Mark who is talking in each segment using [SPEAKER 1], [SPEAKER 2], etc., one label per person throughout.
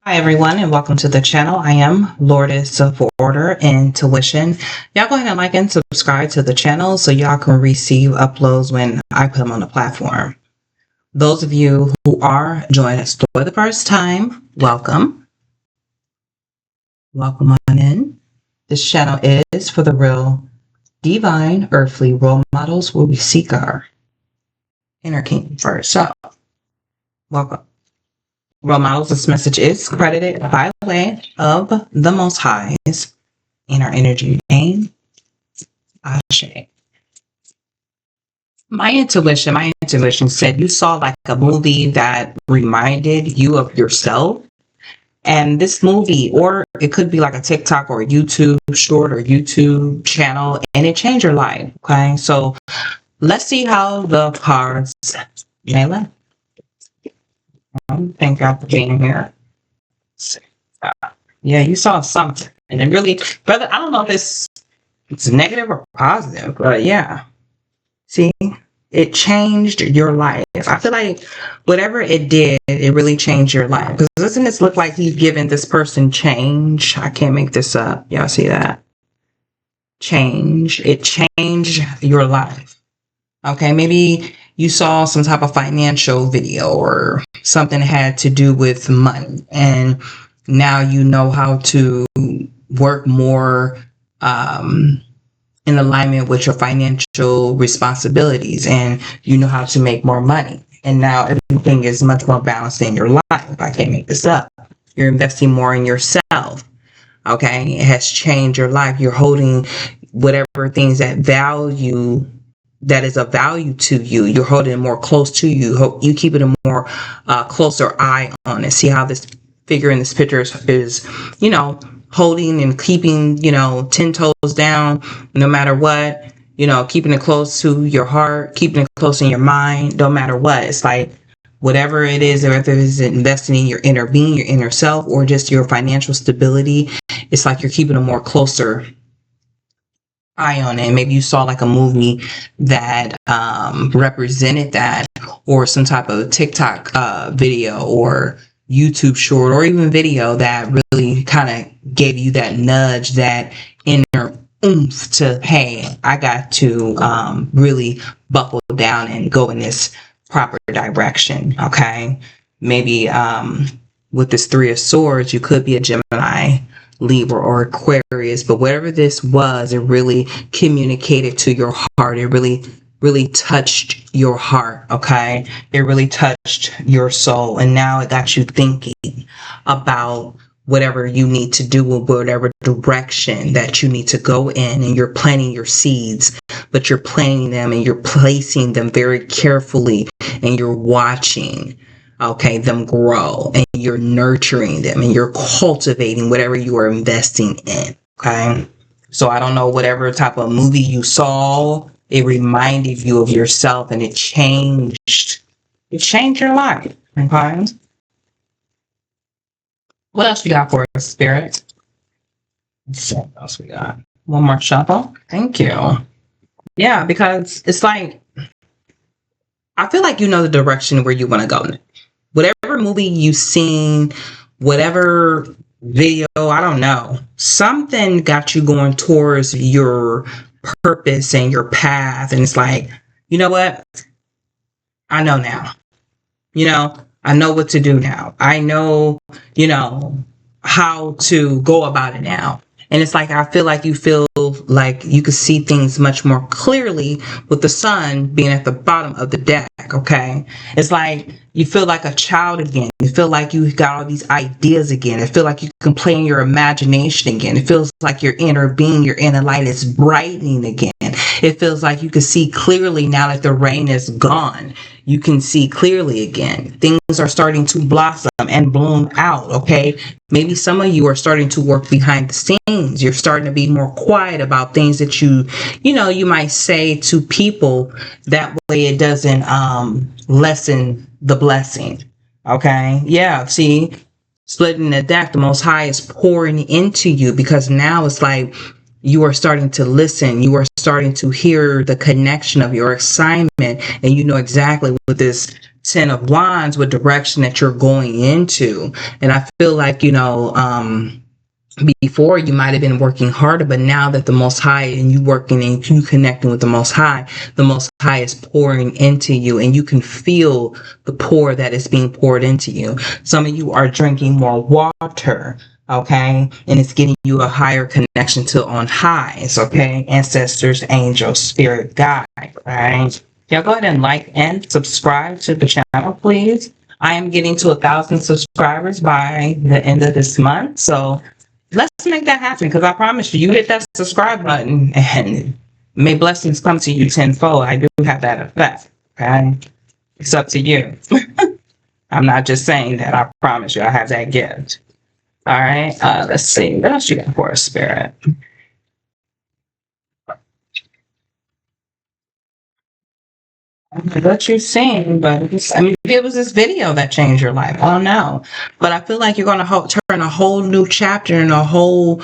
[SPEAKER 1] Hi everyone and welcome to the channel. I am Lourdes of Order and Tuition. Y'all go ahead and like and subscribe to the channel so y'all can receive uploads when I put them on the platform. Those of you who are joining us for the first time, welcome. Welcome on in. This channel is for the real divine earthly role models where we seek our inner king first. So, welcome. Role models, this message is credited by way of the Most High's in our energy name, Ashe. My intuition said you saw like a movie that reminded you of yourself. And this movie, or it could be like a TikTok or a YouTube short or YouTube channel, and it changed your life. Okay, so let's see how the cards may land. Thank God for being here. Yeah, you saw something, and it really, brother. I don't know if it's negative or positive, but yeah. See, it changed your life. I feel like whatever it did, it really changed your life. Because doesn't this look like he's giving this person change? I can't make this up. Y'all see that? Change. It changed your life. Okay, maybe you saw some type of financial video or something that had to do with money, and now you know how to work more in alignment with your financial responsibilities, and you know how to make more money. And now everything is much more balanced in your life. I can't make this up. You're investing more in yourself. Okay, it has changed your life. You're holding whatever things that is of value to you. You're holding it more close to you. You keep it a more closer eye on it. See how this figure in this picture is holding and keeping, 10 toes down, no matter what, keeping it close to your heart, keeping it close in your mind, no matter what. It's like whatever it is, whether it's investing in your inner being, your inner self, or just your financial stability, it's like you're keeping a more closer eye on it. Maybe you saw like a movie that represented that, or some type of TikTok video or YouTube short or even video that really kind of gave you that nudge, that inner oomph to, hey, I got to really buckle down and go in this proper direction. Okay, maybe with this Three of Swords, you could be a Gemini, Libra, or Aquarius, but whatever this was, it really communicated to your heart. It really touched your heart. Okay, it really touched your soul, and now it got you thinking about whatever you need to do, or whatever direction that you need to go in, and you're planting your seeds, but you're planting them and you're placing them very carefully, and you're watching them grow, and you're nurturing them, and you're cultivating whatever you are investing in. Okay, so I don't know, whatever type of movie you saw, it reminded you of yourself, and it changed your life. Okay, what else we got for us, Spirit? Let's see what else we got. One more shuffle. Thank you. Yeah, because it's like, I feel like you know the direction where you want to go. Whatever movie you've seen, whatever video, I don't know, something got you going towards your purpose and your path. And it's like, you know what? I know now. I know what to do now. I know, how to go about it now. And it's like, I feel like you can see things much more clearly with the sun being at the bottom of the deck. Okay, it's like you feel like a child again. You feel like you got all these ideas again. It feels like you can play in your imagination again. It feels like your inner being, your inner light is brightening again. It feels like you can see clearly now that the rain is gone. You can see clearly again. Things are starting to blossom and bloom out. Okay, maybe some of you are starting to work behind the scenes. You're starting to be more quiet about things that you might say to people. That way it doesn't lessen the blessing. Okay, yeah, see, splitting the deck, the Most High is pouring into you, because now it's like you are starting to listen. You are starting to hear the connection of your assignment, and you know exactly what this Ten of Wands with direction that you're going into. And I feel like, before you might have been working harder, but now that the Most High and you working and you connecting with the Most High is pouring into you, and you can feel the pour that is being poured into you. Some of you are drinking more water, okay, and it's getting you a higher connection to on highs, okay, ancestors, angels, spirit, guide, right? Y'all go ahead and like and subscribe to the channel, please. I am getting to 1,000 subscribers by the end of this month, so let's make that happen, because I promise you, you hit that subscribe button and may blessings come to you tenfold. I do have that effect, okay? It's up to you. I'm not just saying that. I promise you, I have that gift. All right, let's see. What else you got for us, Spirit? What you're saying, but maybe it was this video that changed your life. I don't know, but I feel like you're going to turn a whole new chapter and a whole,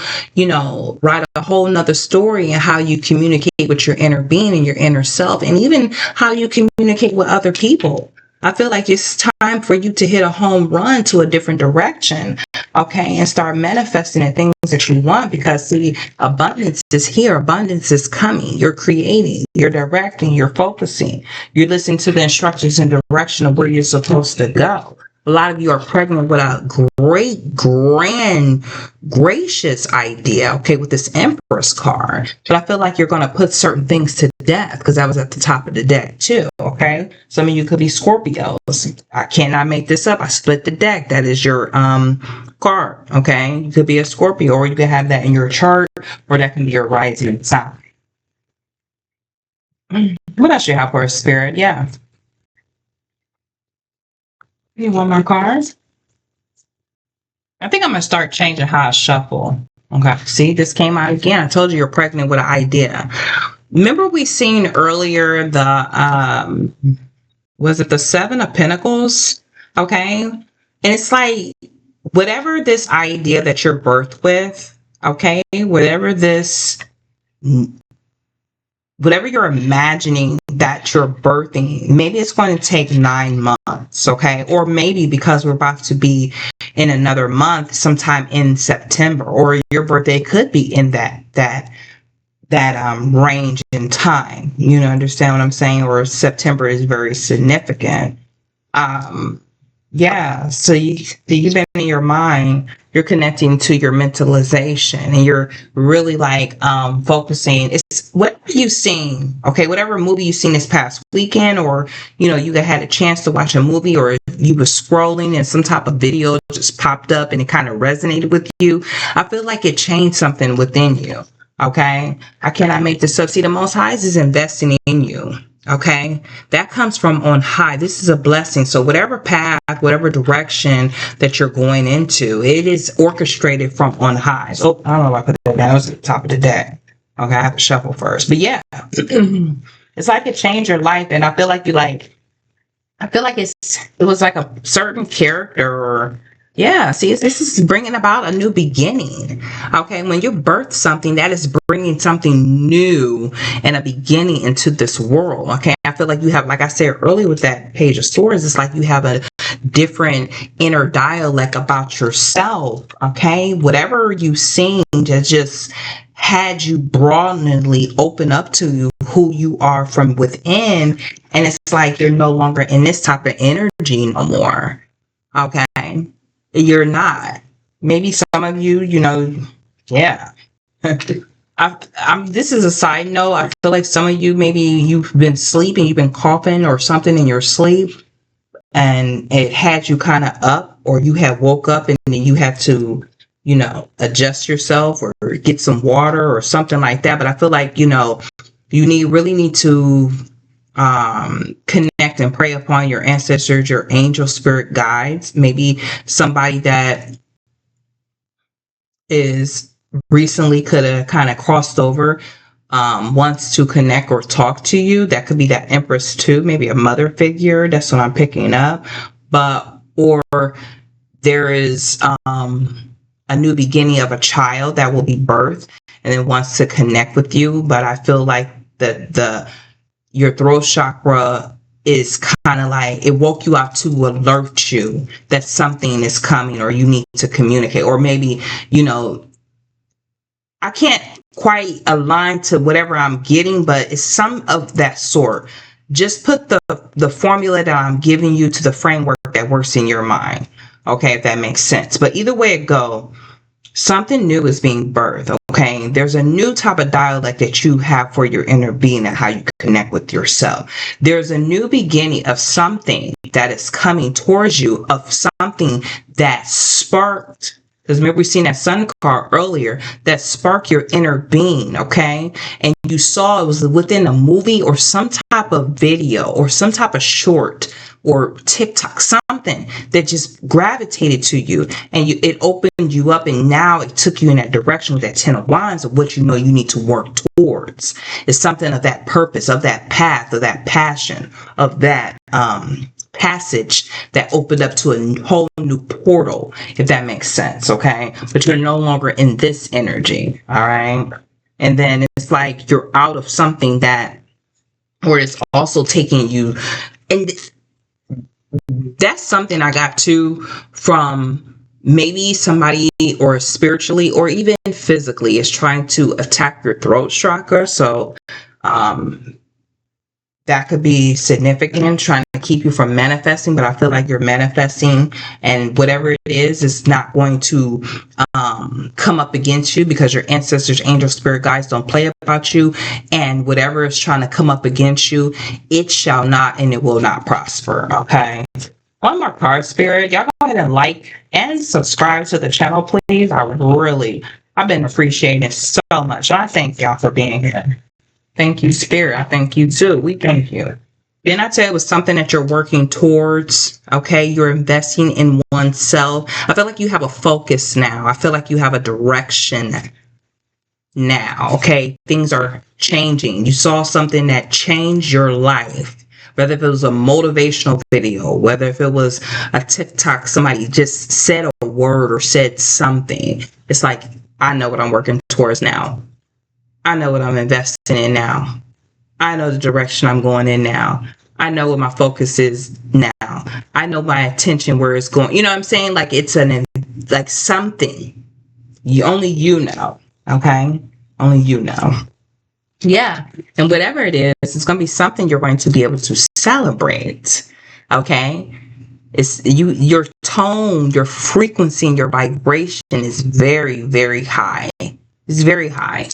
[SPEAKER 1] write a whole nother story in how you communicate with your inner being and your inner self, and even how you communicate with other people. I feel like it's time for you to hit a home run to a different direction, okay, and start manifesting the things that you want, because see, abundance is here, abundance is coming. You're creating, you're directing, you're focusing, you're listening to the instructions and direction of where you're supposed to go. A lot of you are pregnant with a great, grand, gracious idea, okay, with this Empress card. But I feel like you're going to put certain things to death, because that was at the top of the deck too, okay? Some of you could be Scorpios. I cannot make this up. I split the deck. That is your card, okay? You could be a Scorpio, or you could have that in your chart, or that can be your rising sign. What else you have for a Spirit? Yeah. You want more cards? I think I'm going to start changing how I shuffle. Okay. See, this came out again. I told you you're pregnant with an idea. Remember we seen earlier was it the Seven of Pentacles? Okay. And it's like, whatever this idea that you're birthed with, okay, whatever you're imagining that you're birthing, maybe it's going to take 9 months, okay? Or maybe because we're about to be in another month, sometime in September, or your birthday could be in that range in time. You know, understand what I'm saying? Or September is very significant. Yeah, so you've been in your mind, you're connecting to your mentalization, and you're really like focusing. It's whatever you've seen, okay, whatever movie you've seen this past weekend, or you had a chance to watch a movie, or you were scrolling and some type of video just popped up and it kind of resonated with you. I feel like it changed something within you, okay? I cannot make this up. See, the Most High is investing in you. Okay, that comes from on high. This is a blessing. So whatever path, whatever direction that you're going into, it is orchestrated from on high. So I don't know if I put that down. It was at the top of the deck. Okay, I have to shuffle first. But yeah, it's like it changed your life. And I feel like I feel like it was like a certain character, or yeah, see, this is bringing about a new beginning. Okay, when you birth something, that is bringing something new and a beginning into this world. Okay, I feel like you have, like I said earlier with that Page of Swords, it's like you have a different inner dialect about yourself. Okay, whatever you've seen just had you broadly open up to who you are from within, and it's like you're no longer in this type of energy no more. Okay. You're not. Maybe some of you, yeah. This is a side note. I feel like some of you, maybe you've been sleeping, you've been coughing or something in your sleep, and it had you kind of up, or you had woke up and then you had to, adjust yourself or get some water or something like that. But I feel like, you really need to connect and pray upon your ancestors, your angel spirit guides, maybe somebody that is recently could have kind of crossed over, wants to connect or talk to you. That could be that Empress too, maybe a mother figure. That's what I'm picking up. Or there is a new beginning of a child that will be birthed and then wants to connect with you. But I feel like your throat chakra is kind of like it woke you up to alert you that something is coming or you need to communicate, or maybe, I can't quite align to whatever I'm getting, but it's some of that sort. Just put the formula that I'm giving you to the framework that works in your mind. Okay, if that makes sense. But either way it go, something new is being birthed. Okay, there's a new type of dialect that you have for your inner being and how you connect with yourself. There's a new beginning of something that is coming towards you, of something that sparked. Because remember, we seen that sun card earlier that sparked your inner being, okay? And you saw it was within a movie or some type of video or some type of short or TikTok, something that just gravitated to you, and it opened you up, and now it took you in that direction with that 10 of Wands of what you know you need to work towards. It's something of that purpose, of that path, of that passion, of that passage that opened up to a whole new portal, if that makes sense, okay? But you're no longer in this energy, all right? And then it's like you're out of something that, or it's also taking you, and that's something I got too from maybe somebody, or spiritually or even physically, is trying to attack your throat chakra. So that could be significant, trying to keep you from manifesting, but I feel like you're manifesting, and whatever it is not going to come up against you, because your ancestors, angels, spirit guides don't play about you, and whatever is trying to come up against you, it shall not and it will not prosper, okay? One more card, Spirit. Y'all go ahead and like and subscribe to the channel, please. I've been appreciating so much. I thank y'all for being here. Thank you, Spirit. I thank you too. We thank you. Then I tell you, it was something that you're working towards. Okay, you're investing in oneself. I feel like you have a focus now. I feel like you have a direction now. Okay, things are changing. You saw something that changed your life. Whether if it was a motivational video, whether if it was a TikTok, somebody just said a word or said something. It's like, I know what I'm working towards now. I know what I'm investing in now. I know the direction I'm going in now. I know what my focus is now. I know my attention where it's going. You know what I'm saying? Like it's like something. Only you know. Okay? Only you know. Yeah. And whatever it is, it's going to be something you're going to be able to celebrate. Okay? It's your tone, your frequency, and your vibration is very, very high. It's very high.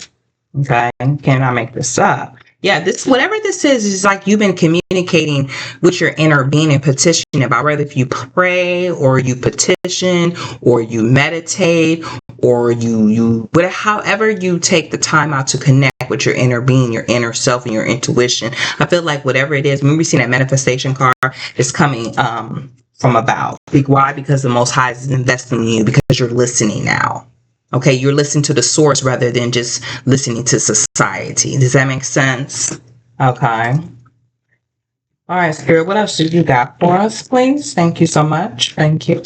[SPEAKER 1] Okay, cannot make this up. Yeah, whatever this is like you've been communicating with your inner being and petitioning about, whether if you pray or you petition or you meditate or however you take the time out to connect with your inner being, your inner self, and your intuition. I feel like whatever it is, when we see that manifestation card is coming from about. Why? Because the Most High is investing in you, because you're listening now. Okay, you're listening to the source rather than just listening to society. Does that make sense? Okay. All right, Spirit, what else do you got for us, please? Thank you so much. Thank you.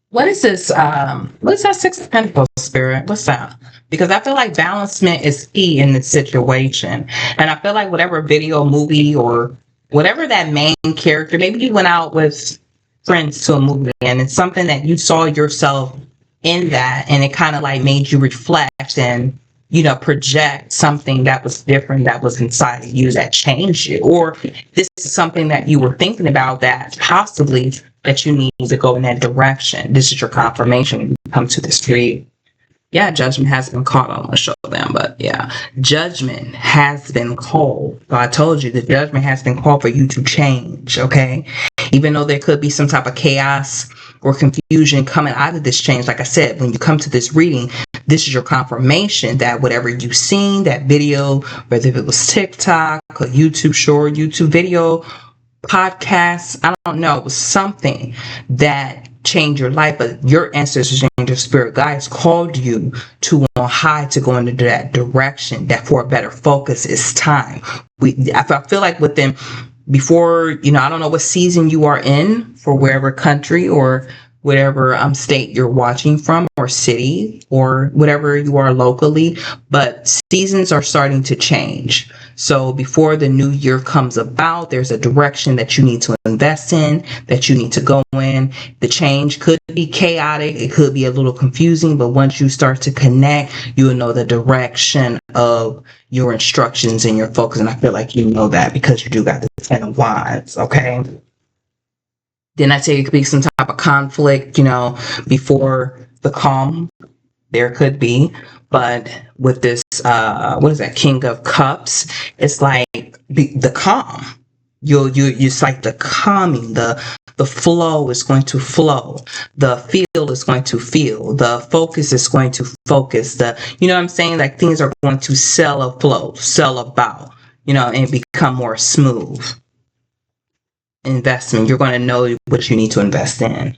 [SPEAKER 1] What is this? What is that Six of Pentacles, Spirit? What's that? Because I feel like balancement is key in this situation. And I feel like whatever video, movie, or whatever that main character, maybe you went out with friends to a movie and it's something that you saw yourself in that, and it kind of like made you reflect and project something that was different, that was inside of you, that changed you. Or this is something that you were thinking about that possibly that you need to go in that direction. This is your confirmation when you come to this read. Yeah, judgment has been called. I don't want to show them, but yeah, judgment has been called. So I told you the judgment has been called for you to change, okay? Even though there could be some type of chaos or confusion coming out of this change, like I said, when you come to this reading, this is your confirmation that whatever you've seen, that video, whether it was TikTok, a YouTube short, YouTube video, podcast, I don't know, it was something that changed your life, but your ancestors and your spirit guides called you to on high to go into that direction, that for a better focus is time. I feel like within, before, I don't know what season you are in for wherever country or whatever state you're watching from, or city, or whatever you are locally, but seasons are starting to change. So before the new year comes about, there's a direction that you need to invest in, that you need to go in. The change could be chaotic, it could be a little confusing, but once you start to connect, you will know the direction of your instructions and your focus. And I feel like you know that because you do got the Ten of Wands, okay? Then I say it could be some type of conflict, before the calm. There could be, but with this, what is that? King of Cups. It's like the calm. It's like the calming. The flow is going to flow. The feel is going to feel. The focus is going to focus. You know what I'm saying? Like things are going to sell about, and become more smooth. Investment. You're going to know what you need to invest in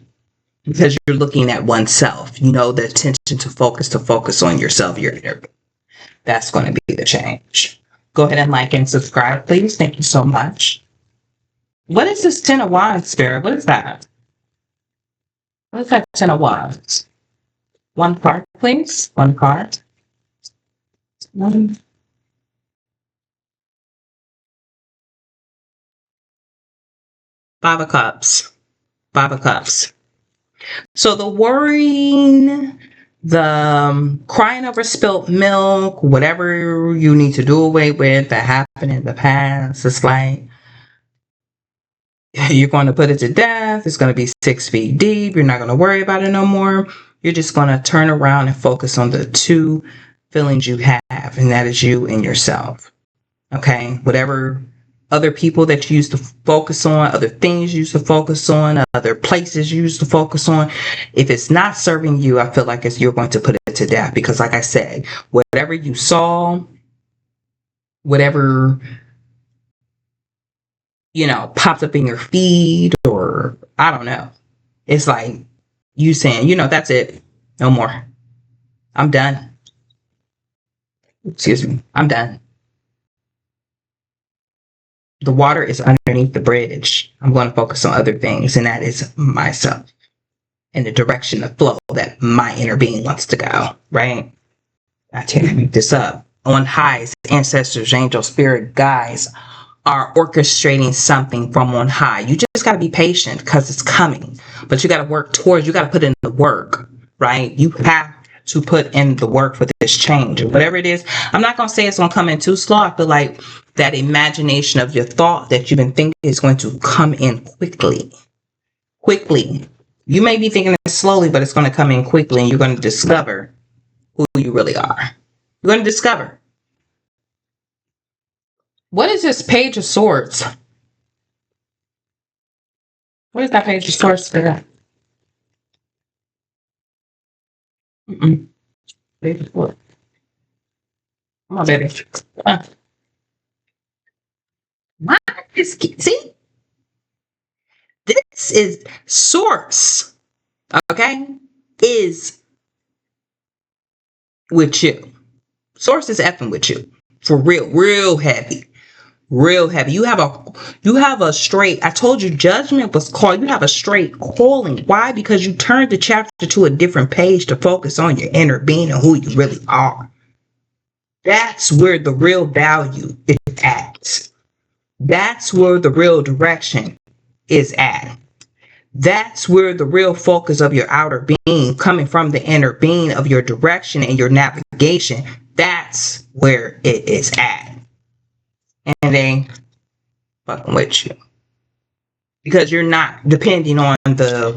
[SPEAKER 1] because you're looking at oneself. The attention to focus on yourself. That's going to be the change. Go ahead and like and subscribe, please. Thank you so much. What is this Ten of Wands, Spirit? What is that? What is that Ten of Wands? One card, please. One card. One. Five of Cups. Five of Cups. So the worrying, the crying over spilt milk, whatever you need to do away with that happened in the past, it's like you're going to put it to death. It's going to be 6 feet deep. You're not going to worry about it no more. You're just going to turn around and focus on the two feelings you have, and that is you and yourself. Okay? Whatever other people that you used to focus on, other things you used to focus on, other places you used to focus on, if it's not serving you, I feel like you're going to put it to death. Because like I said, whatever you saw, whatever popped up in your feed, or I don't know, it's like you saying, that's it, no more, I'm done. Excuse me, I'm done. The water is underneath the bridge. I'm going to focus on other things, and that is myself and the direction of flow that my inner being wants to go, right? I tend to make this up. On highs, ancestors, angels, spirit guides are orchestrating something from on high. You just got to be patient because it's coming, but you got to work towards, you got to put in the work, right? You have to put in the work for this change, or whatever it is. I'm not going to say it's going to come in too slow. I feel like that imagination of your thought that you've been thinking is going to come in quickly. You may be thinking it slowly, but it's going to come in quickly, and you're going to discover who you really are. You're going to discover. What is this Page of Swords? What is that Page of Swords for that? Page of Swords. Come on, baby. What? See? This is Source, okay? Is with you. Source is effing with you. For real heavy. Real heavy. You have a straight, I told you judgment was called. You have a straight calling. Why? Because you turned the chapter to a different page to focus on your inner being and who you really are. That's where the real value is at. That's where the real direction is at. That's where the real focus of your outer being, coming from the inner being of your direction and your navigation, that's where it is at. And they fucking with you. Because you're not depending on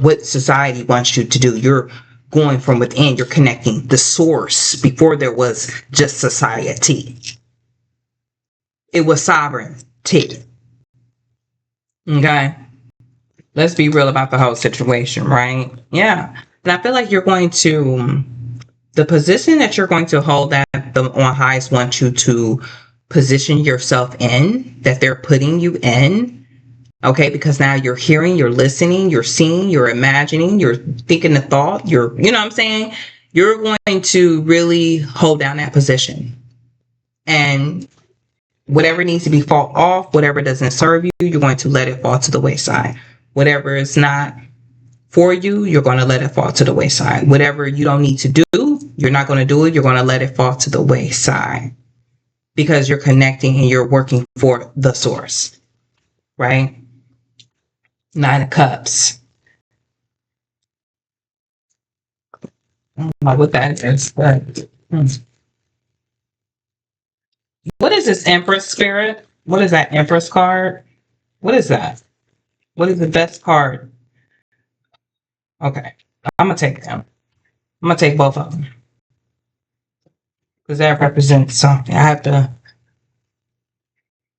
[SPEAKER 1] what society wants you to do. You're going from within. You're connecting the source before there was just society. It was sovereignty. Okay? Let's be real about the whole situation, right? Yeah. And I feel like you're going to, the position that you're going to hold at the on highs want you to position yourself in, that they're putting you in, okay? Because now you're hearing, you're listening, you're seeing, you're imagining, you're thinking the thought, you know what I'm saying? You're going to really hold down that position. And whatever needs to be fought off, whatever doesn't serve you, you're going to let it fall to the wayside. Whatever is not for you, you're going to let it fall to the wayside. Whatever you don't need to do, you're not going to do it. You're going to let it fall to the wayside. because you're connecting and you're working for the source, right? Nine of Cups. I don't know what that is, but what is this Empress spirit? What is that Empress card? What is that? What is the best card? Okay, I'm gonna take them. I'm gonna take both of them because that represents something. I have to.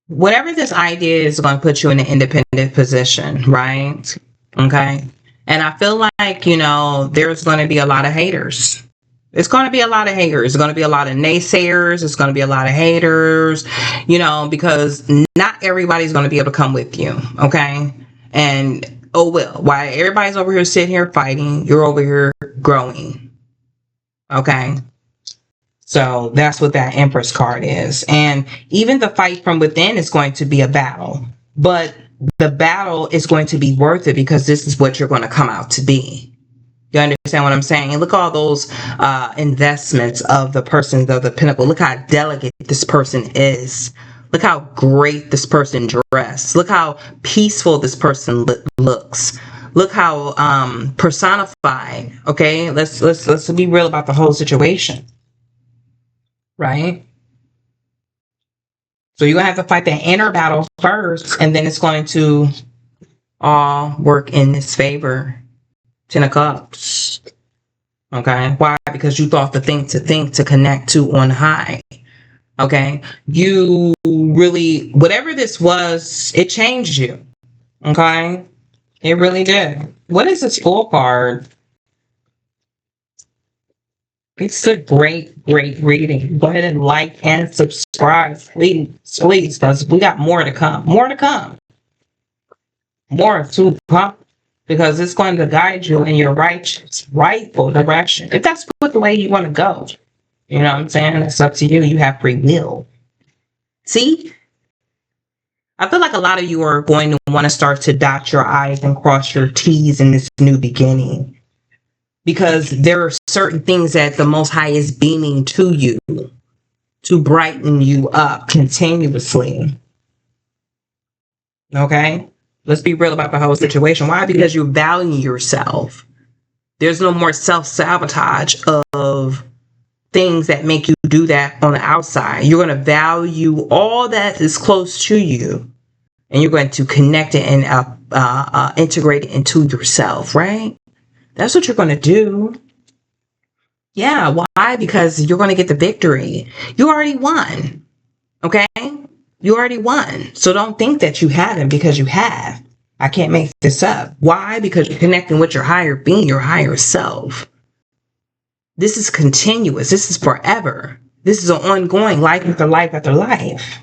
[SPEAKER 1] Whatever this idea is going to put you in an independent position, right? Okay. And I feel like, there's going to be a lot of haters. It's going to be a lot of haters. It's going to be a lot of naysayers. It's going to be a lot of haters, because not everybody's going to be able to come with you. Okay. And oh, well, while everybody's over here sitting here fighting, you're over here growing. Okay. So that's what that Empress card is. And even the fight from within is going to be a battle. But the battle is going to be worth it because this is what you're going to come out to be. You understand what I'm saying? And look at all those investments of the person of the pinnacle. Look how delicate this person is. Look how great this person dressed. Look how peaceful this person looks. Look how personified. Okay, let's be real about the whole situation. Right? So you're going to have to fight the inner battle first, and then it's going to all work in his favor. 10 of Cups. Okay? Why? Because you thought the thing to connect to on high. Okay? You really, whatever this was, it changed you. Okay? It really did. What is this Fool card? It's a great reading. Go ahead and like and subscribe, please, because we got more to come. More to come. More to come. Because it's going to guide you in your rightful direction. If that's the way you want to go. You know what I'm saying? It's up to you. You have free will. See? I feel like a lot of you are going to want to start to dot your I's and cross your T's in this new beginning. Because there are certain things that the Most High is beaming to you to brighten you up continuously. Okay? Let's be real about the whole situation. Why? Because you value yourself. There's no more self-sabotage of things that make you do that on the outside. You're going to value all that is close to you. And you're going to connect it and integrate it into yourself, right? That's what you're going to do. Yeah, why? Because you're going to get the victory. You already won. Okay? You already won. So don't think that you haven't, because you have. I can't make this up. Why? Because you're connecting with your higher being, your higher self. This is continuous. This is forever. This is an ongoing life after life after life.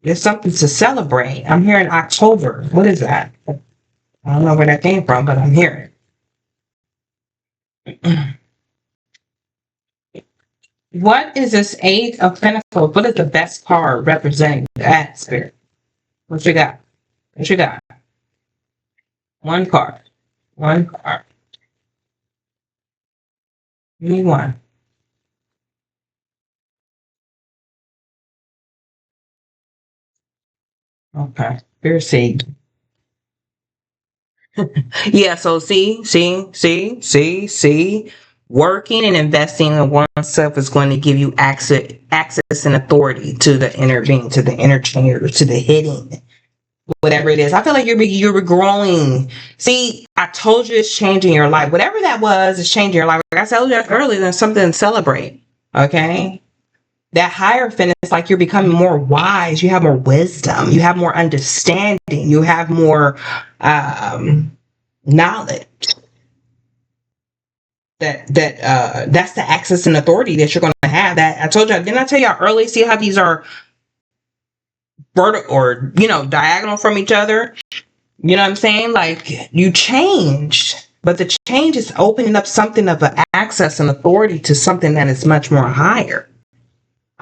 [SPEAKER 1] There's something to celebrate. I'm here in October. What is that? I don't know where that came from, but I'm here. What is this Eight of Pentacles? What is the best card representing that spirit? What you got? What you got? One card. One card. Give me one. Okay. Spirit seed. Yeah, so see. Working and investing in oneself is going to give you access and authority to the inner being, to the inner chamber, to the hidden, whatever it is. I feel like you're growing. See, I told you it's changing your life. Whatever that was, it's changing your life. Like I said earlier, there's something to celebrate. Okay? That Hierophant is like you're becoming more wise. You have more wisdom. You have more understanding. You have more knowledge. That's the access and authority that you're going to have. That I told you, didn't I tell y'all early? See how these are vertical or diagonal from each other? You know what I'm saying? Like you changed, but the change is opening up something of an access and authority to something that is much more higher.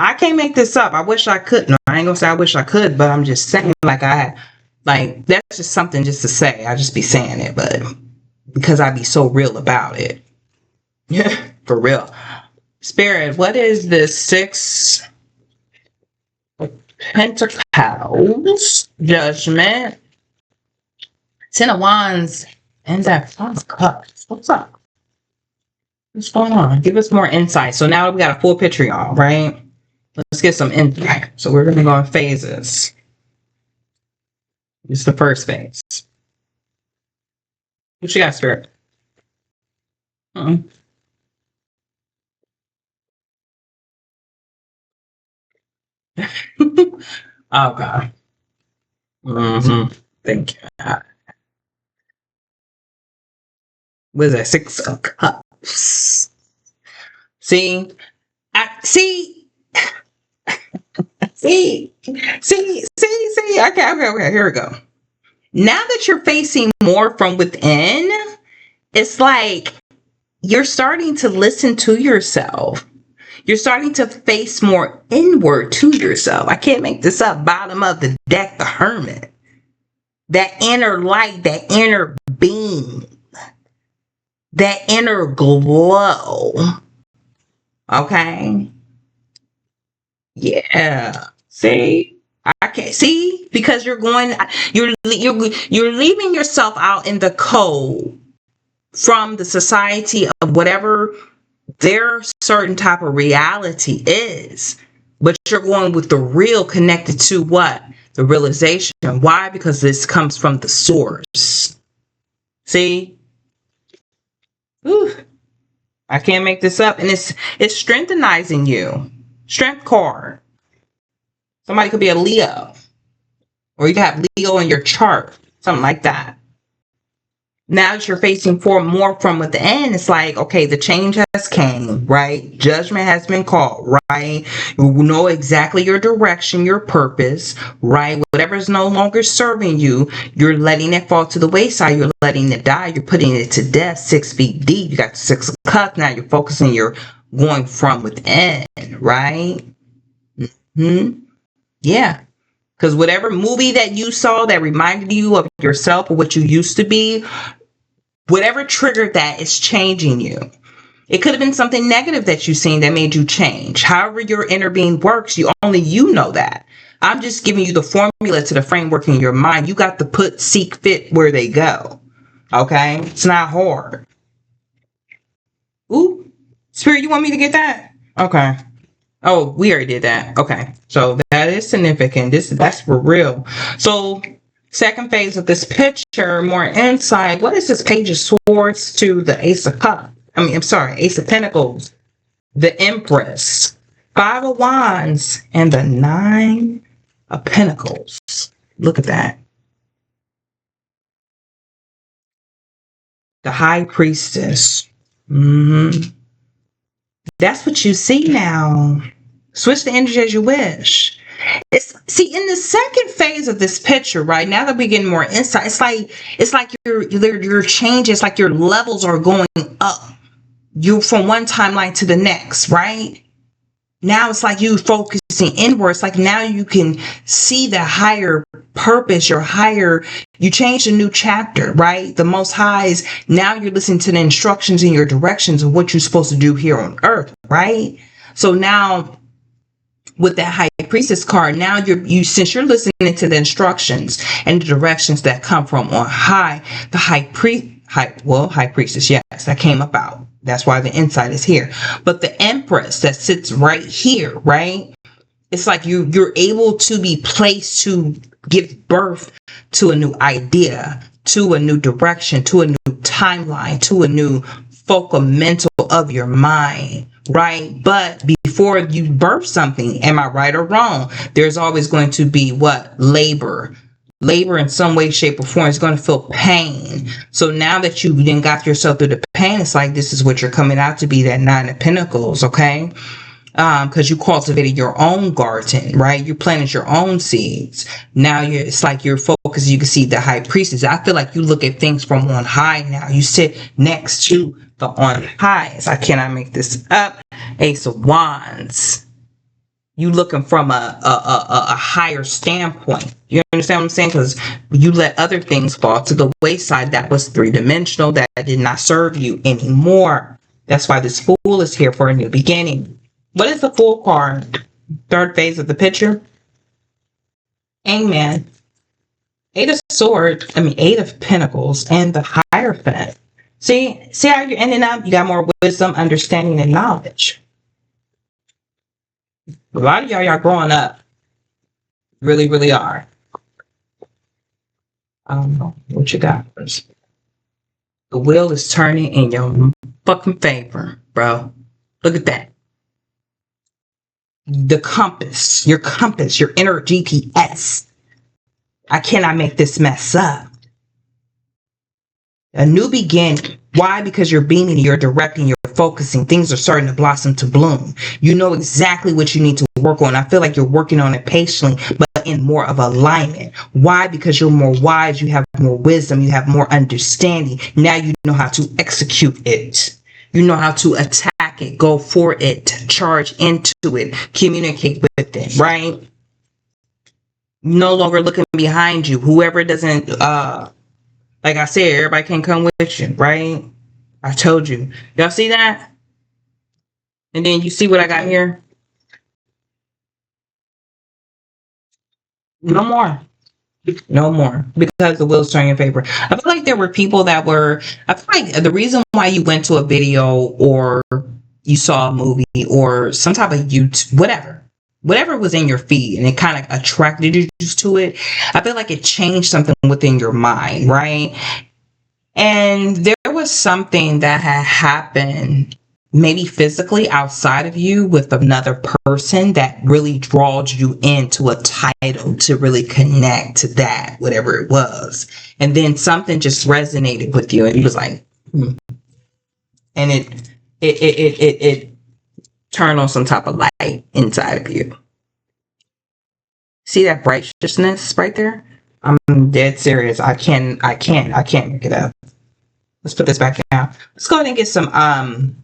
[SPEAKER 1] I can't make this up. I wish I could. No, I ain't gonna say I wish I could, but I'm just saying that's just something just to say. I just be saying it, but because I be so real about it. Yeah, for real. Spirit, what is this 6 Pentacles, Judgment, Ten of Wands, and that Five of Cups. What's up? What's going on? Give us more insight. So now we got a full picture, y'all, right? Let's get some insight. So we're going to go in phases. This is the first phase. What you got, Spirit? Okay. Thank you. What is that? Six of Cups. See? See? See? Okay. Here we go. Now that you're facing more from within, it's like you're starting to listen to yourself. You're starting to face more inward to yourself. I can't make this up. Bottom of the deck, the Hermit. That inner light, that inner beam, that inner glow. Okay? Yeah. See? I can't see, because you're leaving yourself out in the cold from the society of whatever their certain type of reality is, but you're going with the real, connected to what? The realization. Why? Because this comes from the source. See? Ooh, I can't make this up. And it's strengthening you. Strength card. Somebody could be a Leo, or you could have Leo in your chart, something like that. Now that you're facing more from within, it's like, okay, the change has came, right? Judgment has been called, right? You know exactly your direction, your purpose, right? Whatever is no longer serving you, you're letting it fall to the wayside. You're letting it die. You're putting it to death 6 feet deep. You got the Six of Cups. Now you're focusing. You're going from within, right? Yeah. Because whatever movie that you saw that reminded you of yourself or what you used to be, whatever triggered that is changing you. It could have been something negative that you've seen that made you change. However your inner being works, only you know that. I'm just giving you the formula to the framework in your mind. You got to put, seek, fit where they go. Okay? It's not hard. Ooh. Spirit, you want me to get that? Okay. Oh, we already did that. Okay. So that is significant. That's for real. So second phase of this picture, more insight. What is this Page of Swords to the Ace of Cups? Ace of Pentacles, the Empress, Five of Wands, and the Nine of Pentacles. Look at that. The High Priestess. That's what you see now. Switch the energy as you wish. See, in the second phase of this picture, right now that we're getting more insight, it's like you're changing. It's like your levels are going up. You from one timeline to the next, right? Now it's like you focusing inward. It's like now you can see the higher purpose, you change a new chapter, right? The Most High is, now you're listening to the instructions and your directions of what you're supposed to do here on earth, right? So now with that High Priestess card, now since you're listening to the instructions and the directions that come from on high, the High Priestess, yes, that came about. That's why the insight is here. But the Empress that sits right here, right? It's like you're able to be placed to give birth to a new idea, to a new direction, to a new timeline, to a new focal mental of your mind, right? But before you birth something, am I right or wrong? There's always going to be what? Labor in some way, shape, or form is going to feel pain. So now that you then got yourself through the pain, it's like this is what you're coming out to be, that Nine of Pentacles, okay? Because you cultivated your own garden, right? You planted your own seeds. Now it's like you're focused. You can see the High Priestess. I feel like you look at things from on high now. You sit next to the on highs. I cannot make this up. Ace of Wands. You looking from a higher standpoint. You understand what I'm saying? Because you let other things fall to the wayside. That was three-dimensional. That did not serve you anymore. That's why this Fool is here for a new beginning. What is the Fool card? Third phase of the picture. Amen. Eight of swords, I mean, eight of pentacles, and the Hierophant. See how you're ending up? You got more wisdom, understanding, and knowledge. A lot of y'all growing up. Really, really are. I don't know what you got first. The wheel is turning in your fucking favor, bro. Look at that. The compass, your inner GPS. I cannot make this mess up. A new beginning. Why? Because you're beaming, you're directing, you're focusing. Things are starting to blossom to bloom. You know exactly what you need to work on. I feel like you're working on it patiently, but in more of alignment. Why? Because you're more wise, you have more wisdom, you have more understanding. Now you know how to execute it. You know how to attack it, go for it, charge into it, communicate with it, right? No longer looking behind you. Whoever doesn't, like I said, everybody can come with you, right? I told you. Y'all see that? And then you see what I got here? No more. No more. Because the wheels turn in favor. I feel like there were people that were, I feel like the reason why you went to a video or you saw a movie or some type of YouTube, whatever was in your feed and it kind of attracted you to it, I feel like it changed something within your mind, right? And there was something that had happened maybe physically outside of you with another person that really drawed you into a title to really connect to that, whatever it was. And then something just resonated with you and you was like, and it turned on some type of light inside of you. See that righteousness right there? I'm dead serious. I can't make it up. Let's put this back down. Let's go ahead and get some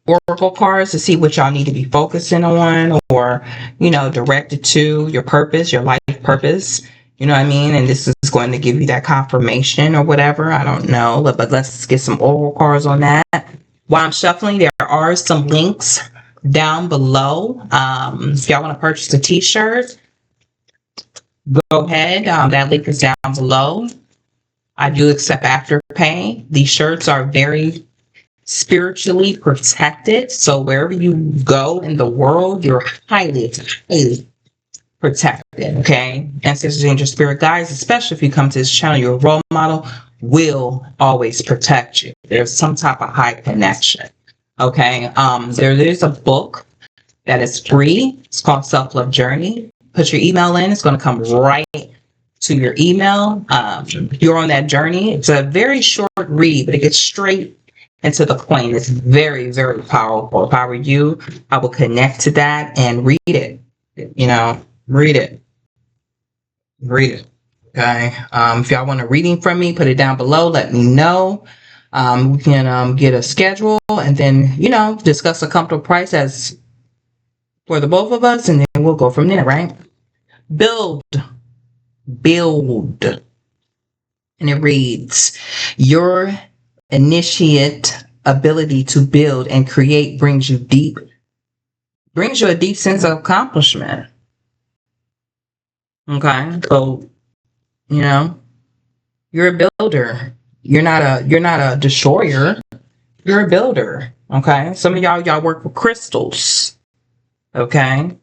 [SPEAKER 1] oracle cards to see what y'all need to be focusing on or, directed to your purpose, your life purpose. You know what I mean? And this is going to give you that confirmation or whatever. I don't know. But let's get some oracle cards on that. While I'm shuffling, there are some links down below. If y'all want to purchase a t-shirt, go ahead. That link is down below. I do accept Afterpay. These shirts are very spiritually protected. So wherever you go in the world, you're highly, highly protected. Okay. Ancestors, angels, spirit guides, especially if you come to this channel, your role model will always protect you. There's some type of high connection. Okay. There is a book that is free. It's called Self-Love Journey. Put your email in. It's going to come right to your email. You're on that journey. It's a very short read, but it gets straight into the point. It's very, very powerful. If I were you, I would connect to that and read it. Read it. Okay. If y'all want a reading from me, put it down below. Let me know. We can get a schedule and then, discuss a comfortable price as for the both of us, and then we'll go from there, right? Build. And it reads, your initiate ability to build and create brings you a deep sense of accomplishment. Okay. So, you're a builder. You're not a destroyer. You're a builder. Okay. Some of y'all work with crystals. Okay.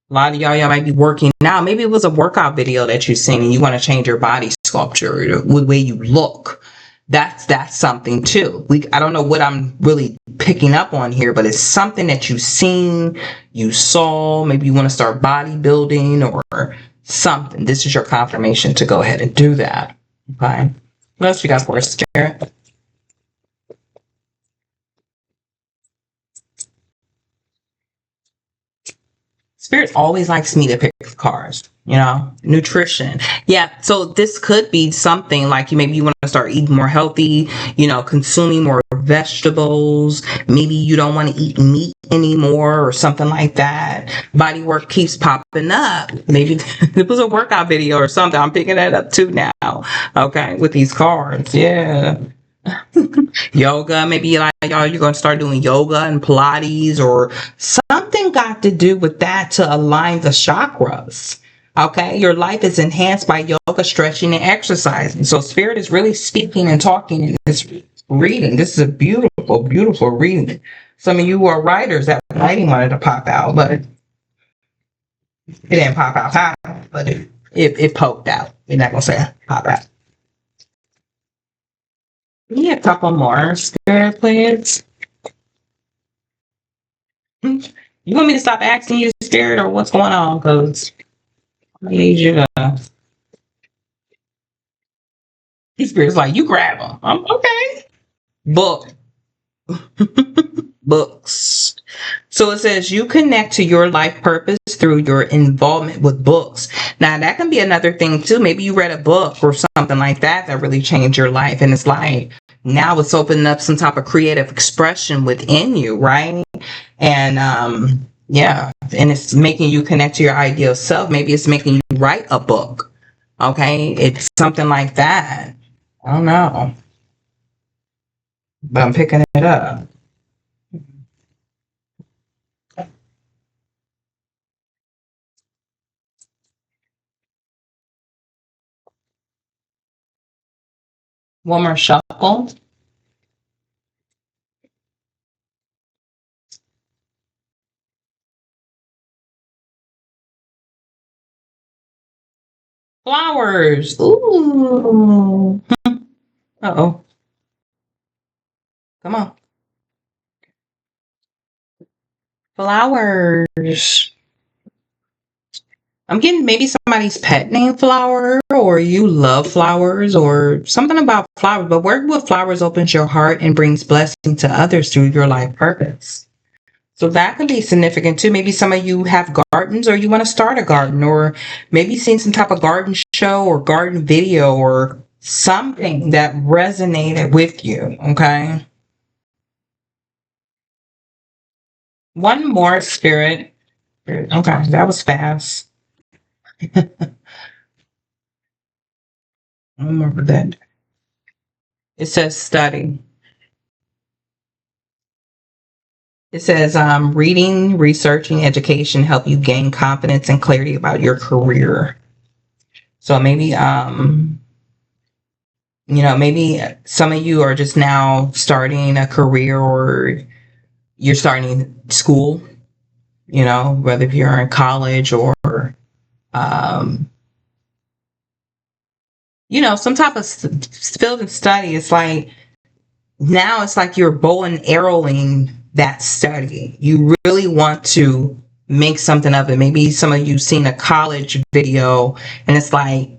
[SPEAKER 1] A lot of y'all might be working now. Maybe it was a workout video that you've seen and you want to change your body sculpture, the way you look. That's something too. I don't know what I'm really picking up on here, but it's something that you've seen, you saw. Maybe you want to start bodybuilding or something. This is your confirmation to go ahead and do that. Okay. What else you got for us, Jared? Spirit always likes me to pick cards, nutrition. Yeah. So this could be something like maybe you want to start eating more healthy, consuming more vegetables. Maybe you don't want to eat meat anymore or something like that. Body work keeps popping up. Maybe it was a workout video or something. I'm picking that up too now. Okay. With these cards. Yeah. Yoga, maybe like y'all, you're going to start doing yoga and Pilates or something got to do with that to align the chakras. Okay, your life is enhanced by yoga, stretching, and exercising. So spirit is really speaking and talking in this reading. This is a beautiful, beautiful reading. Some of you are writers. That writing wanted to pop out, but it didn't pop out high, but it poked out. We're not gonna say pop out. Yeah, a couple more spirit, please. You want me to stop asking you, spirit, or what's going on? Because I need you to. These spirits like you grab them. I'm okay. Book. Books. So it says you connect to your life purpose through your involvement with books. Now that can be another thing too. Maybe you read a book or something like that that really changed your life, and it's like now it's opening up some type of creative expression within you, right? And yeah, and it's making you connect to your ideal self. Maybe it's making you write a book. Okay, it's something like that. I don't know, but I'm picking it up. One more shuffle. Flowers. Ooh. Uh-oh. Come on. Flowers. I'm getting maybe somebody's pet name Flower, or you love flowers, or something about flowers. But work with flowers opens your heart and brings blessing to others through your life purpose. So that could be significant too. Maybe some of you have gardens or you want to start a garden, or maybe seen some type of garden show or garden video or something that resonated with you. Okay. One more spirit. Okay, that was fast. One more for that. It says study. It says reading, researching, education help you gain confidence and clarity about your career. So maybe maybe some of you are just now starting a career, or you're starting school, whether if you're in college or um, some type of field of study. It's like now it's like you're bow and arrowing that study. You really want to make something of it. Maybe some of you seen a college video and it's like,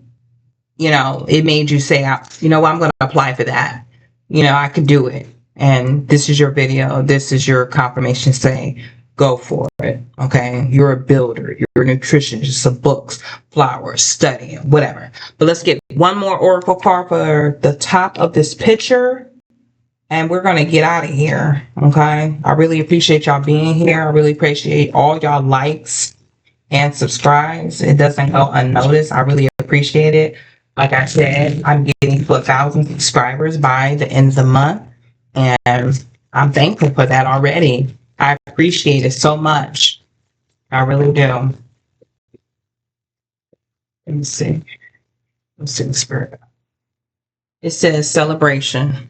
[SPEAKER 1] it made you say, what, I'm going to apply for that. I could do it. And this is your video. This is your confirmation saying, go for it. Okay. You're a builder. You're a nutritionist, some books, flowers, studying, whatever. But let's get one more oracle card for the top of this picture. And we're going to get out of here. Okay. I really appreciate y'all being here. I really appreciate all y'all likes and subscribes. It doesn't go unnoticed. I really appreciate it. Like I said, I'm getting to 1,000 subscribers by the end of the month. And I'm thankful for that already. I appreciate it so much. I really do. Let me see. Let's see the spirit. It says celebration.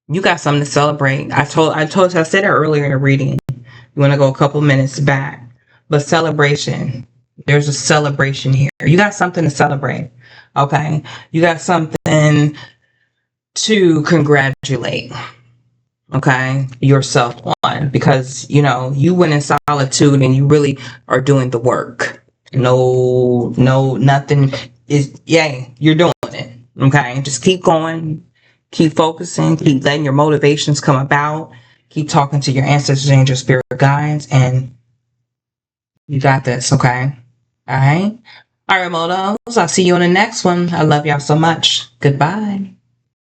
[SPEAKER 1] You got something to celebrate. I said it earlier in the reading. You want to go a couple minutes back. But celebration. There's a celebration here. You got something to celebrate. Okay. You got something to congratulate. Okay. Yourself on, because, you went in solitude and you really are doing the work. No, nothing is, you're doing it. Okay. Just keep going. Keep focusing. Keep letting your motivations come about. Keep talking to your ancestors and your spirit guides, and you got this. Okay. All right. All right, Motos. I'll see you on the next one. I love y'all so much. Goodbye.